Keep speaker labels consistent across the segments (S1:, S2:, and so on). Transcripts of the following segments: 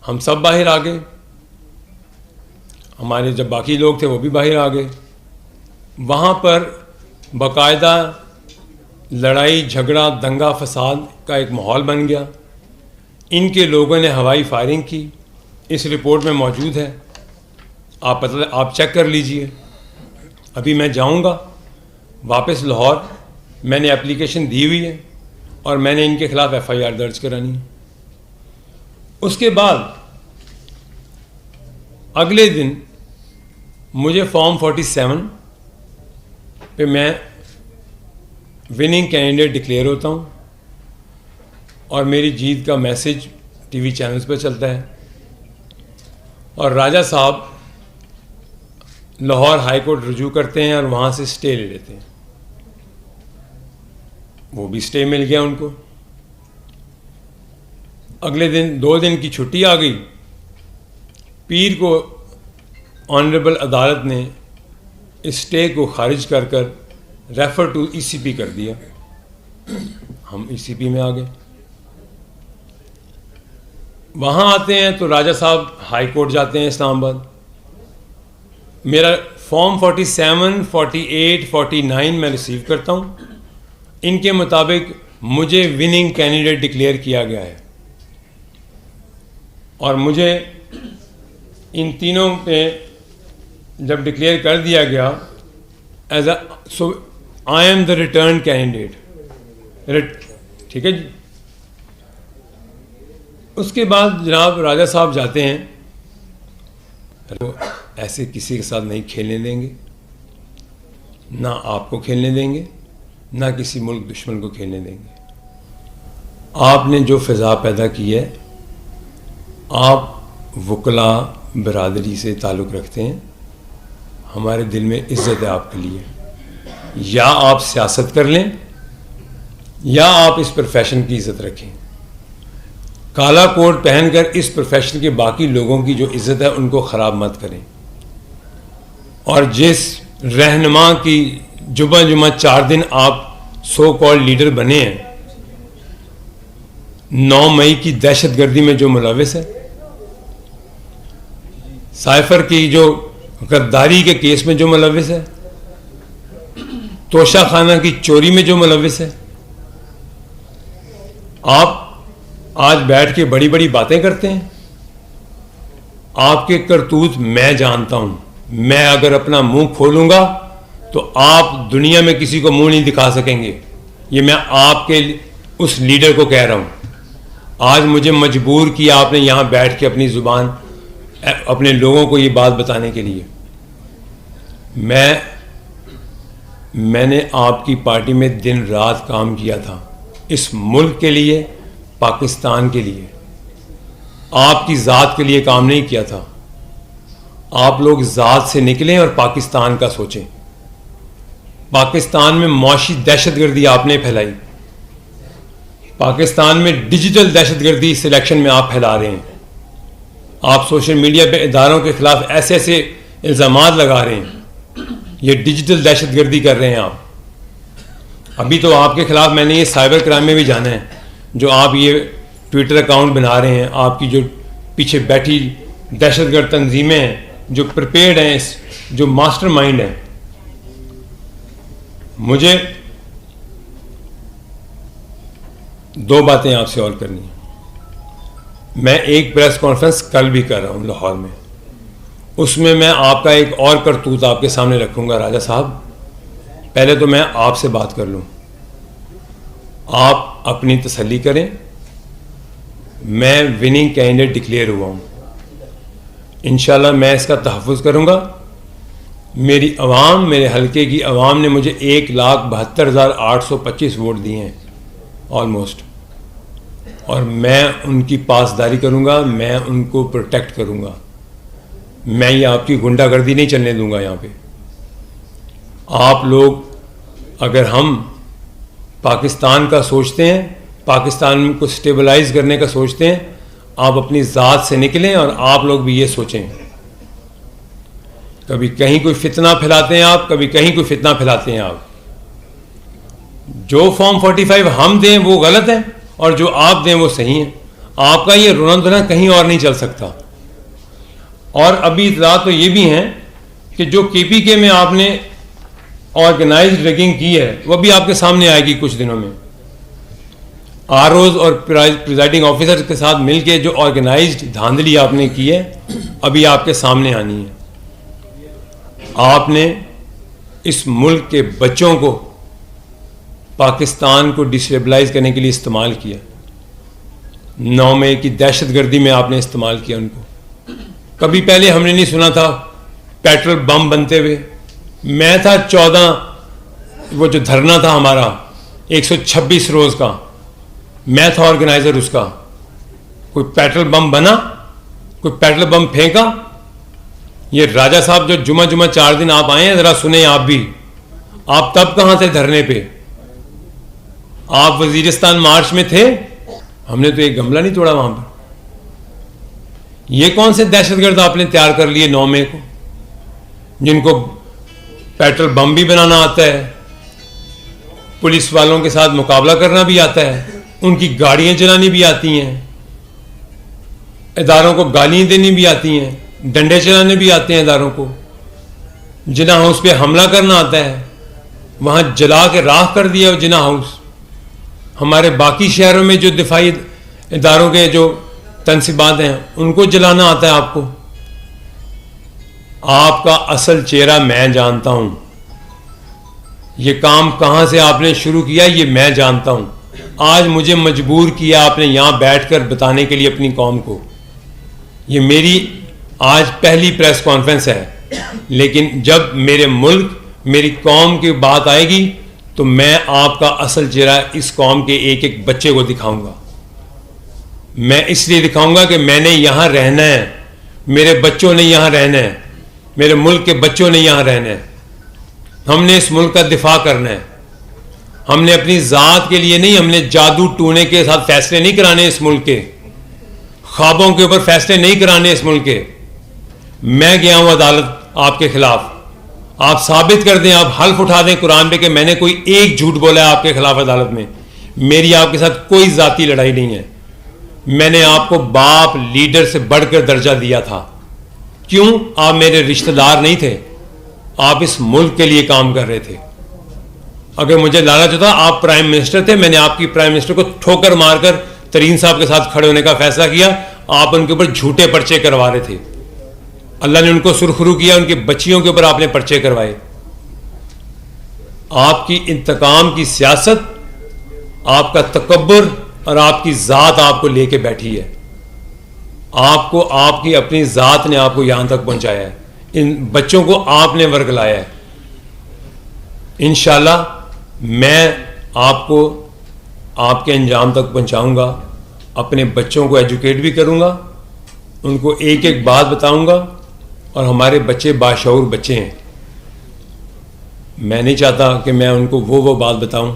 S1: हम सब बाहर आ गए, हमारे जब बाकी लोग थे वो भी बाहर आ गए। वहाँ पर बाकायदा लड़ाई झगड़ा दंगा फसाद का एक माहौल बन गया। इनके लोगों ने हवाई फायरिंग की, इस रिपोर्ट में मौजूद है, आप चेक कर लीजिए। अभी मैं जाऊंगा वापस लाहौर, मैंने एप्लीकेशन दी हुई है और मैंने इनके खिलाफ FIR दर्ज करानी है। उसके बाद अगले दिन मुझे फॉर्म 47 पे मैं विनिंग कैंडिडेट डिक्लेयर होता हूँ और मेरी जीत का मैसेज टीवी चैनल्स पर चलता है और राजा साहब लाहौर हाई कोर्ट रुजू करते हैं और वहाँ से स्टे ले लेते हैं। वो भी स्टे मिल गया उनको। अगले दिन 2 दिन की छुट्टी आ गई। पीर को ऑनरेबल अदालत ने इस स्टे को खारिज कर कर रेफर टू ECP कर दिया। हम ECP में आ गए। वहाँ आते हैं तो राजा साहब हाई कोर्ट जाते हैं इस्लामाबाद। मेरा फॉर्म 47, 48, 49 मैं रिसीव करता हूँ। इनके मुताबिक मुझे विनिंग कैंडिडेट डिक्लेयर किया गया है और मुझे इन तीनों पे जब डिक्लेयर कर दिया गया as so I am the return candidate, ठीक है जी। उसके बाद जनाब राजा साहब जाते हैं, तो ऐसे किसी के साथ नहीं खेलने देंगे, ना आपको खेलने देंगे, ना किसी मुल्क दुश्मन को खेलने देंगे। आपने जो फ़िज़ा पैदा की है, आप वकला बरादरी से ताल्लुक़ रखते हैं, हमारे दिल में इज़्ज़त है आपके लिए। या आप सियासत कर लें या आप इस प्रोफेशन की इज़्ज़त रखें। काला कोट पहनकर इस प्रोफेशन के बाकी लोगों की जो इज़्ज़त है उनको ख़राब मत करें। और जिस रहनुमा की जुमा 4 दिन आप सो कॉल्ड लीडर बने हैं, 9 मई की दहशतगर्दी में जो मुलविस है, साइफर की जो गद्दारी के केस में जो मुलविस है, तोशा खाना की चोरी में जो मुलविस है, आप आज बैठ के बड़ी बड़ी बातें करते हैं। आपके करतूत मैं जानता हूं। मैं अगर अपना मुंह खोलूंगा तो आप दुनिया में किसी को मुंह नहीं दिखा सकेंगे। ये मैं आपके उस लीडर को कह रहा हूं। आज मुझे मजबूर किया आपने यहां बैठ के अपनी जुबान अपने लोगों को ये बात बताने के लिए। मैंने आपकी पार्टी में दिन रात काम किया था, इस मुल्क के लिए, पाकिस्तान के लिए, आपकी ज़ात के लिए काम नहीं किया था। आप लोग ज़ात से निकलें और पाकिस्तान का सोचें। पाकिस्तान में मौशी दहशतगर्दी आपने फैलाई, पाकिस्तान में डिजिटल दहशतगर्दी सिलेक्शन में आप फैला रहे हैं। आप सोशल मीडिया पे इदारों के खिलाफ ऐसे ऐसे इल्ज़ामात लगा रहे हैं, ये डिजिटल दहशतगर्दी कर रहे हैं आप। अभी तो आपके खिलाफ मैंने ये साइबर क्राइम में भी जाना है, जो आप ये ट्विटर अकाउंट बना रहे हैं, आपकी जो पीछे बैठी दहशतगर्द तंजीमें हैं, जो प्रिपेयर्ड हैं, जो मास्टरमाइंड हैं। मुझे 2 बातें आपसे और करनी है। मैं एक प्रेस कॉन्फ्रेंस कल भी कर रहा हूं लाहौर में, उसमें मैं आपका एक और करतूत आपके सामने रखूंगा। राजा साहब, पहले तो मैं आपसे बात कर लूं, आप अपनी तसल्ली करें। मैं विनिंग कैंडिडेट डिक्लेयर हुआ हूं, इंशाल्लाह मैं इसका तहफ़्फ़ुज़ करूंगा। मेरी आवाम, मेरे हलके की आवाम ने मुझे 1,72,825 वोट दिए हैं ऑलमोस्ट, और मैं उनकी पासदारी करूंगा, मैं उनको प्रोटेक्ट करूंगा। मैं ये आपकी गुंडागर्दी नहीं चलने दूंगा यहाँ पे। आप लोग अगर हम पाकिस्तान का सोचते हैं, पाकिस्तान को स्टेबलाइज करने का सोचते हैं, आप अपनी ज़ात से निकलें और आप लोग भी ये सोचें। कभी कहीं कोई फितना फैलाते हैं आप, कभी कहीं कोई फितना फैलाते हैं आप। जो फॉर्म 45 हम दें वो गलत है और जो आप दें वो सही है। आपका ये रोना धोना कहीं और नहीं चल सकता। और अभी इतला तो ये भी हैं कि जो केपीके में आपने ऑर्गेनाइज्ड रैगिंग की है वह भी आपके सामने आएगी कुछ दिनों में। आरओज और प्रिजाइडिंग ऑफिसर के साथ मिलके जो ऑर्गेनाइज्ड धांधली आपने की है अभी आपके सामने आनी है। आपने इस मुल्क के बच्चों को पाकिस्तान को डिस्टेबलाइज करने के लिए इस्तेमाल किया। 9 मई की दहशतगर्दी में आपने इस्तेमाल किया उनको। कभी पहले हमने नहीं सुना था पेट्रोल बम बनते हुए। मैं था 14, वो जो धरना था हमारा 126 रोज का, मैं था ऑर्गेनाइजर उसका। कोई पेट्रोल बम बना, कोई पेट्रोल बम फेंका? ये राजा साहब जो जुमा 4 दिन आप आए हैं, जरा सुने आप भी। आप तब कहां थे धरने पे? आप वजीरिस्तान मार्च में थे? हमने तो एक गमला नहीं तोड़ा वहां पर। ये कौन से दहशतगर्द आपने तैयार कर लिए 9 मई को, जिनको पेट्रोल बम भी बनाना आता है, पुलिस वालों के साथ मुकाबला करना भी आता है, उनकी गाड़ियां चलानी भी आती हैं, इदारों को गालियां देनी भी आती हैं, डंडे चलाने भी आते हैं इदारों को, जिना हाउस पे हमला करना आता है, वहां जला के राख कर दिया जिना हाउस। हमारे बाकी शहरों में जो दिफाई इदारों के जो तनसीबात हैं उनको जलाना आता है आपको। आपका असल चेहरा मैं जानता हूं। ये काम कहां से आपने शुरू किया ये मैं जानता हूं। आज मुझे मजबूर किया आपने यहां बैठकर बताने के लिए अपनी कौम को। ये मेरी आज पहली प्रेस कॉन्फ्रेंस है, लेकिन जब मेरे मुल्क मेरी कौम की बात आएगी तो मैं आपका असल चेहरा इस कौम के एक एक बच्चे को दिखाऊंगा। मैं इसलिए दिखाऊंगा कि मैंने यहां रहना है, मेरे बच्चों ने यहां रहना है, मेरे मुल्क के बच्चों ने यहां रहना है। हमने इस मुल्क का दिफा करना है। हमने अपनी ज़ात के लिए नहीं, हमने जादू टूने के साथ फैसले नहीं कराने इस मुल्क के, ख्वाबों के ऊपर फैसले नहीं कराने इस मुल्क के। मैं गया हूं अदालत आपके खिलाफ, आप साबित कर दें, आप हल्फ उठा दें कुरान पे कि मैंने कोई एक झूठ बोला है आपके खिलाफ अदालत में। मेरी आपके साथ कोई जाती लड़ाई नहीं है। मैंने आपको बाप लीडर से बढ़कर दर्जा दिया था। क्यों? आप मेरे रिश्तेदार नहीं थे, आप इस मुल्क के लिए काम कर रहे थे। अगर मुझे लालच होता, आप प्राइम मिनिस्टर थे, मैंने आपकी प्राइम मिनिस्टर को ठोकर मारकर तरीन साहब के साथ खड़े होने का फैसला किया। आप उनके ऊपर झूठे पर्चे करवा रहे थे। अल्लाह ने उनको सुरखरू किया, उनकी बच्चियों के ऊपर आपने पर्चे करवाए। आपकी इंतकाम की सियासत, आपका तकब्बुर और आपकी ज़ात आपको लेके बैठी है। आपको आपकी अपनी ज़ात ने आपको यहां तक पहुंचाया है। इन बच्चों को आपने वर्गलाया है। इंशाल्लाह मैं आपको आपके अंजाम तक पहुंचाऊंगा। अपने बच्चों को एजुकेट भी करूंगा, उनको एक एक बात बताऊंगा। और हमारे बच्चे बाशऊर बच्चे हैं। मैं नहीं चाहता कि मैं उनको वो बात बताऊं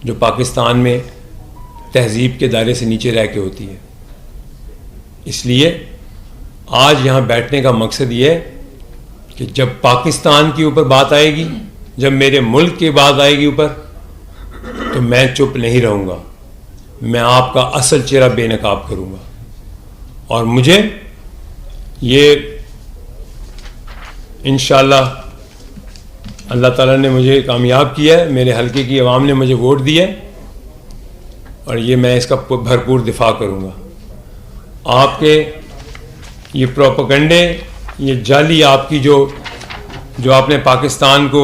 S1: जो पाकिस्तान में तहजीब के दायरे से नीचे रह के होती है। इसलिए आज यहाँ बैठने का मकसद ये है कि जब पाकिस्तान के ऊपर बात आएगी, जब मेरे मुल्क की बात आएगी ऊपर, तो मैं चुप नहीं रहूँगा। मैं आपका असल चेहरा बेनकाब करूँगा। और मुझे ये इंशाल्लाह अल्लाह ताला ने मुझे कामयाब किया है, मेरे हल्के की आवाम ने मुझे वोट दिया है, और ये मैं इसका भरपूर दिफा करूँगा। आपके ये प्रोपेगेंडे, ये जाली आपकी जो आपने पाकिस्तान को